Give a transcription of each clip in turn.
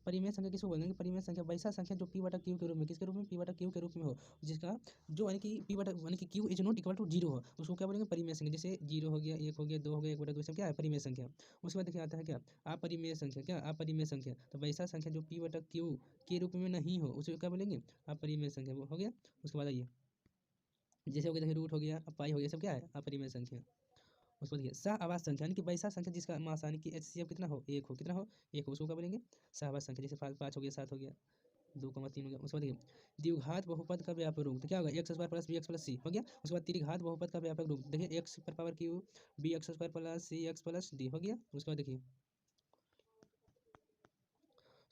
परिमेय संख्या किसको बोलेंगे? परिमेय संख्या वैसा संख्या जो पी बटा क्यू के रूप में, किसके रूप में? पी बटा क्यू के रूप में हो, जिसका जो यानी कि पी बटा यानी कि q is not equal to zero हो, उसको क्या बोलेंगे? परिमेय संख्या। जैसे 0 हो गया, 1 हो गया, 2 हो गया, 1 बटा 2, सब क्या है? परिमेय संख्या। उसके बाद देखिए आता है क्या? अपरिमेय संख्या। क्या? अपरिमेय संख्या। तो वैसा संख्या जो पी बटा क्यू के रूप में नहीं हो, उसे क्या बोलेंगे? अपरिमेय संख्या। वो हो गया। उसके बाद आइए, जैसे हो गया देखिए रूट हो गया, पाई हो गया, सब क्या है? अपरिमेय संख्या। उसको देखिए सहआवास संख्या, यानी कि वैसा संख्या जिसका मास यानी कि एचसीएफ कितना हो? 1 हो। कितना हो? 1 हो, उसको क्या बोलेंगे? सहआवास संख्या। जैसे 5 हो गया, 7 हो गया, 2, 3 हो गया। उसके बाद देखिए द्विघात बहुपद का व्यापक रूप, तो क्या होगा? X square plus B X plus C हो गया। उसके बाद त्रिघात बहुपद का व्यापक रूप, देखिए एक्स पर power cube B X square plus C X plus D हो गया। उसके बाद देखिए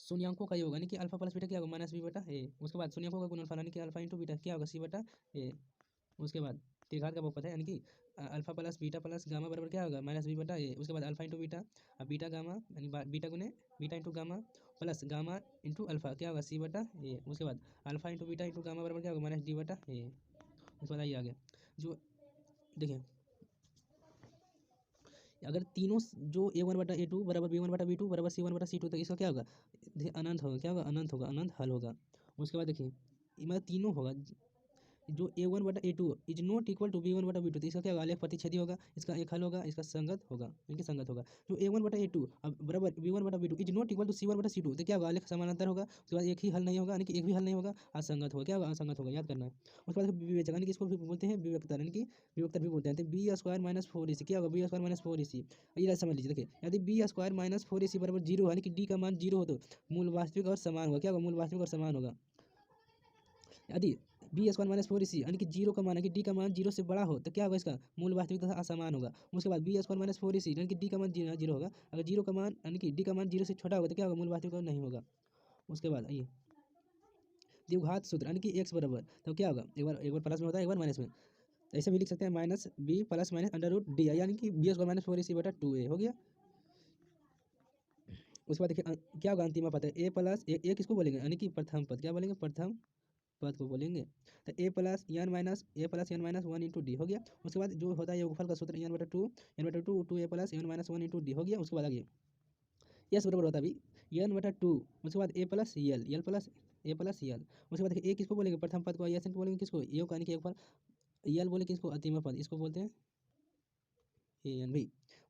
शून्यांकों का योग, यानी कि अल्फा प्लस बीटा क्या होगा? माइनस बी बटा ए। उसके बाद शून्यांकों का गुणनफल, यानी कि अल्फा इंटू बीटा क्या होगा? सी बटा ए। उसके बाद त्रिघात का बहुपद है, यानी कि alpha plus beta plus gamma बराबर क्या होगा? माइनस बी बटा ए। उसके बाद alpha into beta, beta gamma, यानी बीटा गुने beta into gamma plus gamma into alpha क्या होगा? सी बटा ए। उसके बाद alpha into beta into gamma बराबर क्या होगा? माइनस डी बटा ए। उसके बाद आइए आगे, जो देखिए अगर तीनों जो A1/A2 बराबर B1/B2 बराबर C1/C2, तो इसका क्या होगा? अनंत होगा। क्या होगा? अनंत होगा, अनंत हल होगा। उसके बाद देखिए मतलब तीनों होगा, जो A1/A2 is not equal to B1/B2, तो इसका क्या होगा? आलेख प्रतिच्छेदी होगा, इसका एक हल होगा, इसका संगत होगा, इनकी संगत होगा। जो A1/A2 अब बराबर B1/B2 is not equal to C1/C2, तो क्या होगा? आलेख समानांतर होगा। उसके बाद एक ही हल नहीं होगा, यानी कि एक भी हल नहीं होगा, असंगत होगा। क्या होगा? असंगत होगा, याद करना है। उसके बाद विवेचक, यानी कि इसको भी बोलते हैं विवेकता, यानी कि विवेकता भी बोलते हैं। तो बी स्क्वायर माइनस 4AC क्या होगा? बी स्क्वायर माइनस 4AC, ये समझ लीजिए। देखिए यदि बी स्क्वायर माइनस 4AC बराबर 0 यानी कि डी का मान 0 हो, तो मूल वास्तविक और समान होगा। क्या होगा? मूल वास्तविक और समान होगा। यदि बी स्क्वायर माइनस 4AC यानी कि 0 का मान है कि डी का मान 0 से बड़ा हो, तो क्या होगा? इसका मूल वास्तविक तथा असमान होगा। उसके बाद बी स्क्वायर माइनस 4AC यानी कि डी का मान 0 होगा। अगर 0 का मान यानी कि डी का मान 0 से छोटा होगा, तो क्या होगा? मूल वास्तविक और नहीं होगा। उसके बाद आइए द्विघात सूत्र, यानी कि एक्स बराबर, तो क्या होगा? एक बार प्लस में होता है, एक बार माइनस में। तो ऐसे भी लिख सकते हैं minus b plus minus under root d, यानी कि बी स्क्वायर माइनस 4AC बटा 2A हो गया। उसके बाद देखिए क्या होगा? अंतिम पद है ए प्लस ए किसको बोलेंगे? यानी कि प्रथम पद। क्या बोलेंगे? प्रथम पद को बोलेंगे। तो A plus N minus 1 into D हो गया। उसके बाद जो होता है योगफल का सूत्र एन बटा two a plus N minus 1 into D हो गया। उसके बाद आगे यस बराबर होता है अभी एन बटा टू, उसके बाद ए प्लस यल, यल प्लस ए प्लस यल। उसके बाद देखिए ए किसको बोलेंगे? प्रथम पद को। यस इनको बोलेंगे किसको? ए यानी कि योगफल। यल बोले किसको? अंतिम पद, इसको बोलते हैं ए एन भी।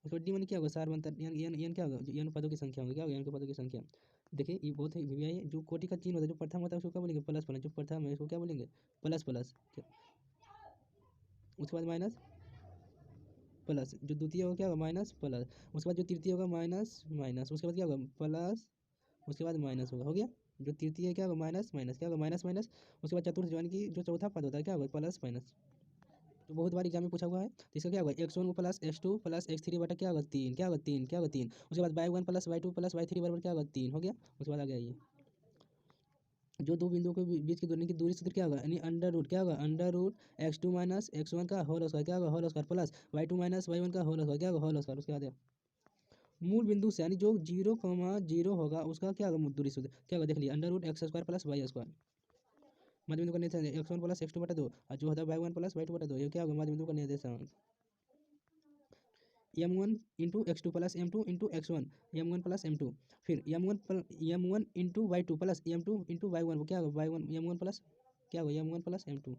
उसके बाद डी मान क्या होगा? सार्वंतर एन एन एन क्या होगा? एन पदों की संख्या होगी। क्या होगा? एन के पदों की संख्या। देखिए ये बहुत ही वीवीआई है, जो कोटि का चिन्ह होता है, जो प्रथम होता है उसको क्या बोलेंगे? Plus plus. जो प्रथम है उसको क्या बोलेंगे? Plus plus. उसके बाद माइनस प्लस, जो द्वितीय होगा क्या होगा? Minus plus. उसके बाद जो तृतीय होगा माइनस माइनस। उसके बाद क्या होगा? प्लस। उसके बाद माइनस होगा। हो गया। जो तृतीय है क्या होगा? Minus minus. क्या होगा? Minus minus. उसके बाद चतुर्थ यानी कि जो चौथा पद होता है क्या होगा? Plus minus. तो बहुत बार एग्जाम में पूछा हुआ है, तो इसका क्या होगा? x1 plus x2 plus x3 बटा क्या होगा? 3। क्या होगा? 3। क्या होगा? 3। उसके बाद y1 plus y2 plus y3 बराबर क्या होगा? 3 हो गया। उसके बाद आ गया ये जो दो बिंदुओं के बीच की दूरी सूत्र क्या होगा? यानी अंडर रूट क्या होगा? Under root x2 minus x1 का होल स्क्वायर क्या होगा? Whole square plus y2 minus y1 का होल स्क्वायर क्या होगा? Whole square. उसके बाद मूल बिंदु से यानी जो 0,0 होगा उसका क्या होगा? दूरी सूत्र क्या होगा? देख लिया under root X square plus Y square. मध्य बिंदु का निर्देशांक x1 प्लस x2 बटा 2 और जो होता है y1 प्लस y2 बटा 2, ये क्या होगा? मध्य बिंदु का निर्देशांक m1 into x2 plus m2 into x1, m1 plus m2, फिर m1 into y2 plus m2 into y1, वो क्या होगा? y1 m1 प्लस क्या होगा? m1 plus m2।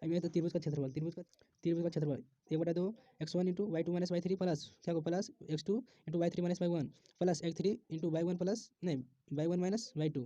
अब ये तो त्रिभुज का क्षेत्रफल एक बटा 2 x1 into y2 minus y3 plus क्या होगा? Plus x2 into y3 minus y1 plus x3 into y1 plus नहीं y1 माइनस y2।